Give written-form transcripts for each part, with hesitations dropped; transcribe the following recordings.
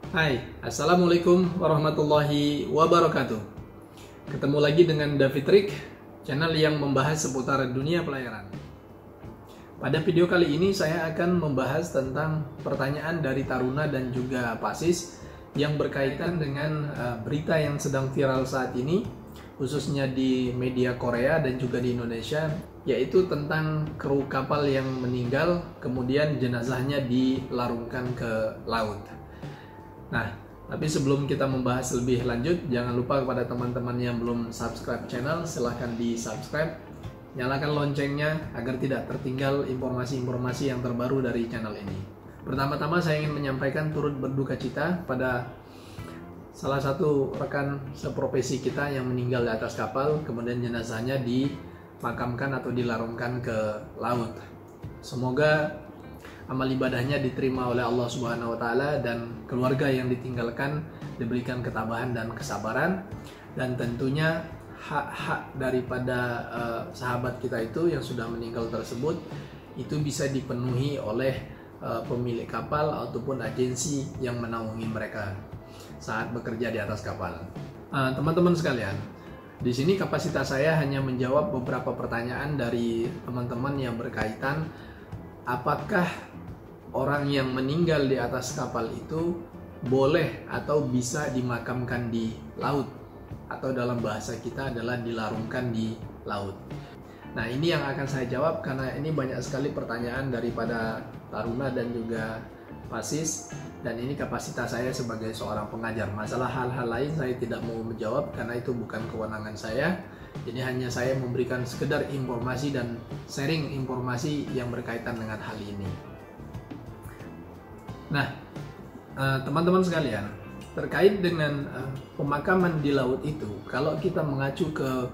Hai, Assalamualaikum warahmatullahi wabarakatuh. Ketemu lagi dengan David Rick, channel yang membahas seputar dunia pelayaran. Pada video kali ini saya akan membahas tentang pertanyaan dari Taruna dan juga Pasis yang berkaitan dengan berita yang sedang viral saat ini, khususnya di media Korea dan juga di Indonesia, yaitu tentang kru kapal yang meninggal kemudian jenazahnya dilarungkan ke laut. Nah, tapi sebelum kita membahas lebih lanjut, jangan lupa kepada teman-teman yang belum subscribe channel, silahkan di subscribe, nyalakan loncengnya agar tidak tertinggal informasi-informasi yang terbaru dari channel ini. Pertama-tama saya ingin menyampaikan turut berduka cita pada salah satu rekan seprofesi kita yang meninggal di atas kapal, kemudian jenazahnya dimakamkan atau dilarungkan ke laut. Semoga amal ibadahnya diterima oleh Allah Subhanahu wa Ta'ala dan keluarga yang ditinggalkan diberikan ketabahan dan kesabaran, dan tentunya hak-hak daripada sahabat kita itu yang sudah meninggal tersebut itu bisa dipenuhi oleh pemilik kapal ataupun agensi yang menaungi mereka saat bekerja di atas kapal. Teman-teman sekalian, di sini kapasitas saya hanya menjawab beberapa pertanyaan dari teman-teman yang berkaitan apakah orang yang meninggal di atas kapal itu boleh atau bisa dimakamkan di laut, atau dalam bahasa kita adalah dilarungkan di laut. Nah, ini yang akan saya jawab karena ini banyak sekali pertanyaan daripada Taruna dan juga Pasis, dan ini kapasitas saya sebagai seorang pengajar. Masalah hal-hal lain saya tidak mau menjawab karena itu bukan kewenangan saya. Jadi hanya saya memberikan sekedar informasi dan sharing informasi yang berkaitan dengan hal ini. Nah, teman-teman sekalian, terkait dengan pemakaman di laut itu, kalau kita mengacu ke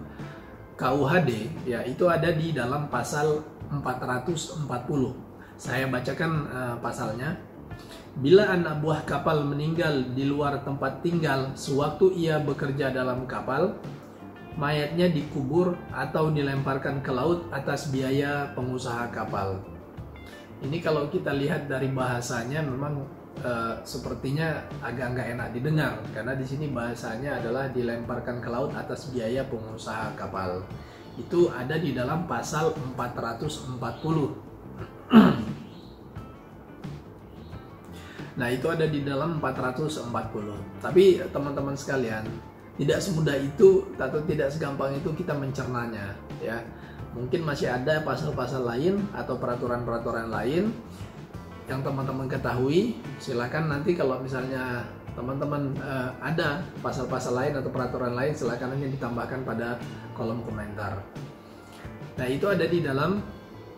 KUHD, ya itu ada di dalam pasal 440. Saya bacakan pasalnya. Bila anak buah kapal meninggal di luar tempat tinggal sewaktu ia bekerja dalam kapal, mayatnya dikubur atau dilemparkan ke laut atas biaya pengusaha kapal. Ini kalau kita lihat dari bahasanya memang sepertinya agak nggak enak didengar, karena di sini bahasanya adalah dilemparkan ke laut atas biaya pengusaha kapal. Itu ada di dalam pasal 440. Nah, itu ada di dalam 440. Tapi teman-teman sekalian, tidak semudah itu atau tidak segampang itu kita mencernanya, ya. Mungkin masih ada pasal-pasal lain atau peraturan-peraturan lain yang teman-teman ketahui. Silakan nanti kalau misalnya teman-teman ada pasal-pasal lain atau peraturan lain, silakan nanti ditambahkan pada kolom komentar. Nah, itu ada di dalam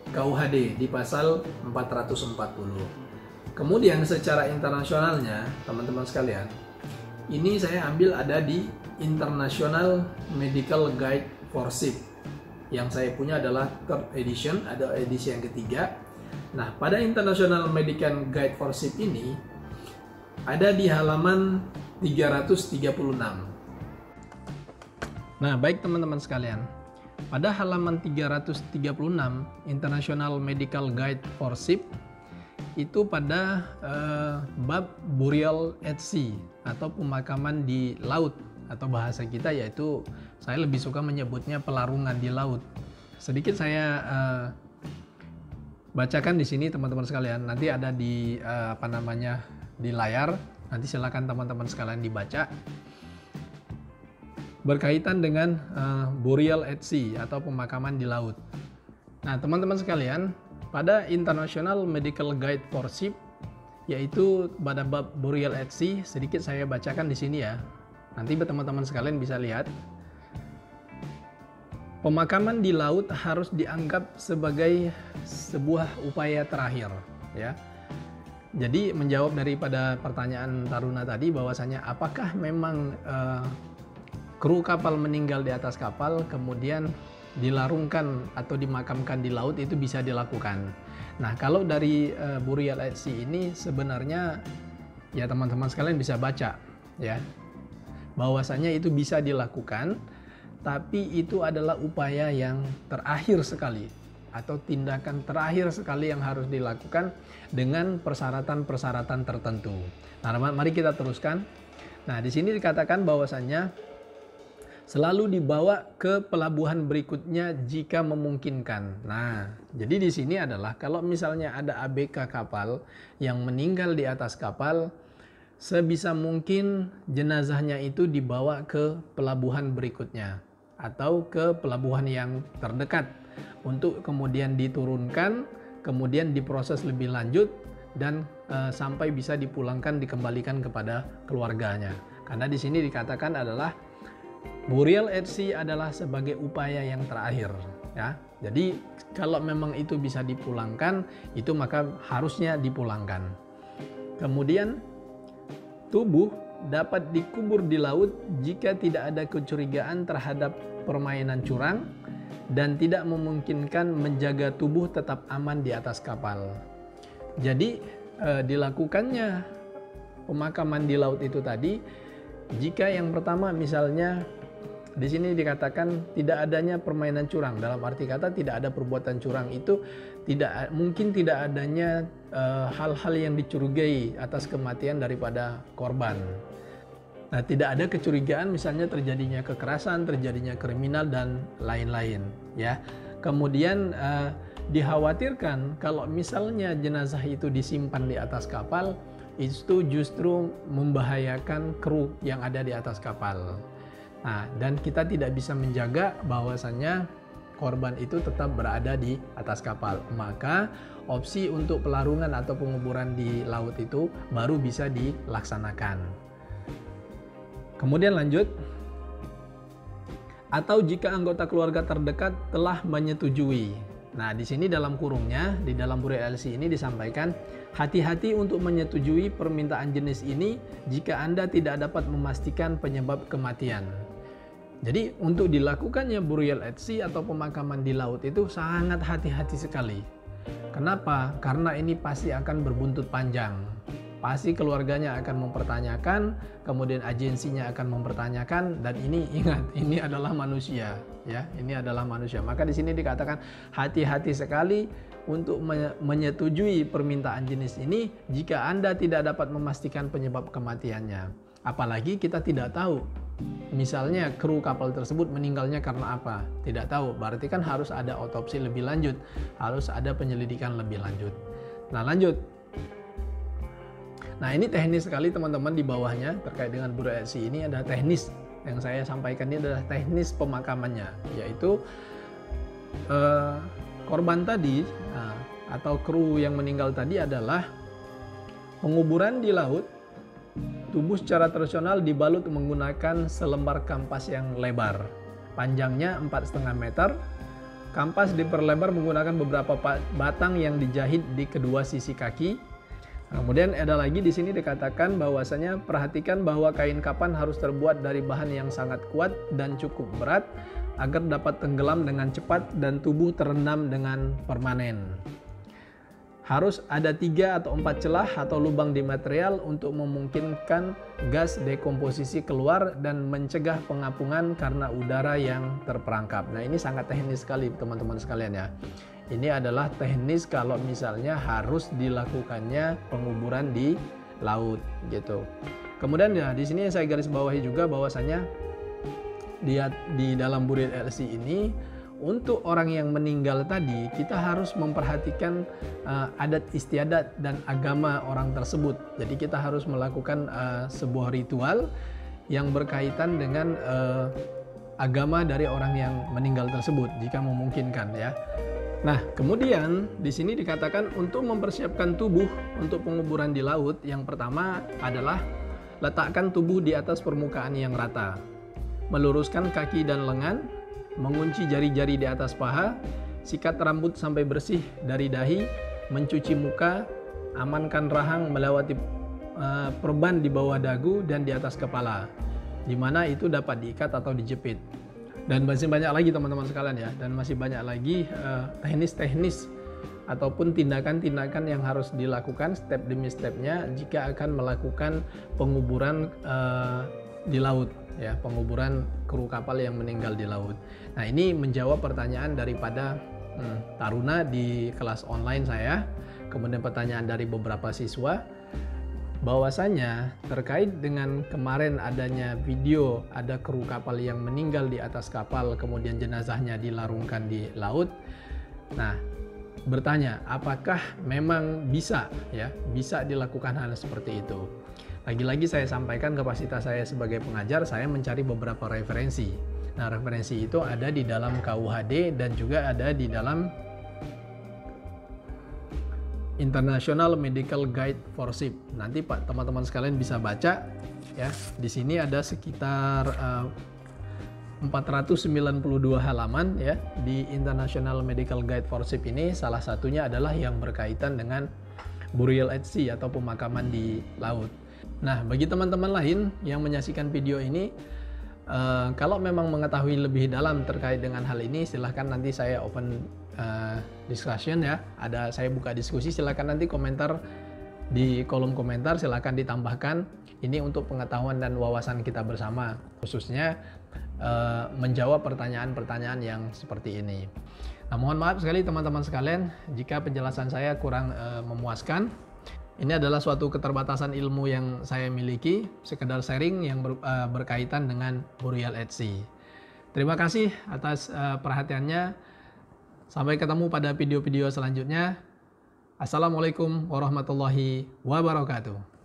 KUHD di pasal 440. Kemudian secara internasionalnya, teman-teman sekalian, ini saya ambil ada di International Medical Guide for Ship. Yang saya punya adalah third edition, ada edisi yang ketiga. Nah, pada International Medical Guide for Ship ini ada di halaman 336. Nah, baik teman-teman sekalian, pada halaman 336 International Medical Guide for Ship itu pada bab burial at sea atau pemakaman di laut, atau bahasa kita yaitu saya lebih suka menyebutnya pelarungan di laut. Sedikit saya bacakan di sini teman-teman sekalian. Nanti ada di di layar. Nanti silakan teman-teman sekalian dibaca. Berkaitan dengan burial at sea atau pemakaman di laut. Nah, teman-teman sekalian, pada International Medical Guide for Ship yaitu pada bab burial at sea, sedikit saya bacakan di sini ya. Nanti teman-teman sekalian bisa lihat. Pemakaman di laut harus dianggap sebagai sebuah upaya terakhir, ya. Jadi menjawab daripada pertanyaan Taruna tadi bahwasanya apakah memang kru kapal meninggal di atas kapal kemudian dilarungkan atau dimakamkan di laut itu bisa dilakukan. Nah, kalau dari burial at sea ini sebenarnya ya teman-teman sekalian bisa baca ya, bahwasanya itu bisa dilakukan, tapi itu adalah upaya yang terakhir sekali atau tindakan terakhir sekali yang harus dilakukan dengan persyaratan-persyaratan tertentu. Nah, mari kita teruskan. Nah, di sini dikatakan bahwasannya selalu dibawa ke pelabuhan berikutnya jika memungkinkan. Nah, jadi di sini adalah kalau misalnya ada ABK kapal yang meninggal di atas kapal, sebisa mungkin jenazahnya itu dibawa ke pelabuhan berikutnya atau ke pelabuhan yang terdekat untuk kemudian diturunkan, kemudian diproses lebih lanjut dan sampai bisa dipulangkan, dikembalikan kepada keluarganya. Karena di sini dikatakan adalah burial at sea adalah sebagai upaya yang terakhir, ya. Jadi kalau memang itu bisa dipulangkan, itu maka harusnya dipulangkan. Kemudian tubuh dapat dikubur di laut jika tidak ada kecurigaan terhadap permainan curang dan tidak memungkinkan menjaga tubuh tetap aman di atas kapal. Jadi dilakukannya pemakaman di laut itu tadi jika yang pertama misalnya di sini dikatakan tidak adanya permainan curang, dalam arti kata tidak ada perbuatan curang, itu mungkin tidak adanya hal-hal yang dicurigai atas kematian daripada korban. Nah, tidak ada kecurigaan misalnya terjadinya kekerasan, terjadinya kriminal dan lain-lain, ya. Kemudian dikhawatirkan kalau misalnya jenazah itu disimpan di atas kapal, itu justru membahayakan kru yang ada di atas kapal. Nah, dan kita tidak bisa menjaga bahwasannya korban itu tetap berada di atas kapal. Maka opsi untuk pelarungan atau penguburan di laut itu baru bisa dilaksanakan. Kemudian lanjut. Atau jika anggota keluarga terdekat telah menyetujui. Nah, di sini dalam kurungnya, di dalam burial at sea ini disampaikan, hati-hati untuk menyetujui permintaan jenis ini jika Anda tidak dapat memastikan penyebab kematian. Jadi untuk dilakukannya burial at sea atau pemakaman di laut itu sangat hati-hati sekali. Kenapa? Karena ini pasti akan berbuntut panjang. Pasti keluarganya akan mempertanyakan, kemudian agensinya akan mempertanyakan, dan ini ingat, ini adalah manusia, ya, ini adalah manusia. Maka di sini dikatakan hati-hati sekali untuk menyetujui permintaan jenis ini jika Anda tidak dapat memastikan penyebab kematiannya. Apalagi kita tidak tahu, misalnya kru kapal tersebut meninggalnya karena apa? Tidak tahu, berarti kan harus ada otopsi lebih lanjut, harus ada penyelidikan lebih lanjut. Nah, lanjut. Nah, ini teknis sekali teman-teman di bawahnya terkait dengan burial at sea ini ada teknis yang saya sampaikan, ini adalah teknis pemakamannya, yaitu korban tadi atau kru yang meninggal tadi adalah penguburan di laut. Tubuh secara tradisional dibalut menggunakan selembar kampas yang lebar, panjangnya 4,5 meter. Kampas diperlebar menggunakan beberapa batang yang dijahit di kedua sisi kaki. Kemudian ada lagi di sini dikatakan bahwasanya perhatikan bahwa kain kapan harus terbuat dari bahan yang sangat kuat dan cukup berat agar dapat tenggelam dengan cepat dan tubuh terendam dengan permanen. Harus ada 3 atau 4 celah atau lubang di material untuk memungkinkan gas dekomposisi keluar dan mencegah pengapungan karena udara yang terperangkap. Nah, ini sangat teknis sekali teman-teman sekalian, ya. Ini adalah teknis kalau misalnya harus dilakukannya penguburan di laut gitu. Kemudian ya di sini yang saya garis bawahi juga bahwasanya di dalam burial at sea ini untuk orang yang meninggal tadi kita harus memperhatikan adat istiadat dan agama orang tersebut. Jadi kita harus melakukan sebuah ritual yang berkaitan dengan agama dari orang yang meninggal tersebut jika memungkinkan, ya. Nah, kemudian di sini dikatakan untuk mempersiapkan tubuh untuk penguburan di laut, yang pertama adalah letakkan tubuh di atas permukaan yang rata, meluruskan kaki dan lengan, mengunci jari-jari di atas paha, sikat rambut sampai bersih dari dahi, mencuci muka, amankan rahang melewati perban di bawah dagu dan di atas kepala, di mana itu dapat diikat atau dijepit. Dan masih banyak lagi teman-teman sekalian, ya, dan masih banyak lagi teknis-teknis ataupun tindakan-tindakan yang harus dilakukan step demi stepnya jika akan melakukan penguburan di laut, ya, penguburan kru kapal yang meninggal di laut. Nah, ini menjawab pertanyaan daripada taruna di kelas online saya, kemudian pertanyaan dari beberapa siswa, bahwasanya terkait dengan kemarin adanya video ada kru kapal yang meninggal di atas kapal, kemudian jenazahnya dilarungkan di laut. Nah, bertanya apakah memang bisa dilakukan hal seperti itu. Lagi-lagi saya sampaikan kapasitas saya sebagai pengajar, saya mencari beberapa referensi. Nah, referensi itu ada di dalam KUHD dan juga ada di dalam International Medical Guide for Ship. Nanti Pak teman-teman sekalian bisa baca ya. Di sini ada sekitar 492 halaman ya di International Medical Guide for Ship ini. Salah satunya adalah yang berkaitan dengan burial at sea atau pemakaman di laut. Nah, bagi teman-teman lain yang menyaksikan video ini, kalau memang mengetahui lebih dalam terkait dengan hal ini, silahkan nanti saya open discussion ya. Saya buka diskusi, silahkan nanti komentar di kolom komentar, silahkan ditambahkan. Ini untuk pengetahuan dan wawasan kita bersama, khususnya menjawab pertanyaan-pertanyaan yang seperti ini. Nah, mohon maaf sekali teman-teman sekalian jika penjelasan saya kurang memuaskan. Ini adalah suatu keterbatasan ilmu yang saya miliki, sekedar sharing yang berkaitan dengan burial at sea. Terima kasih atas perhatiannya. Sampai ketemu pada video-video selanjutnya. Assalamualaikum warahmatullahi wabarakatuh.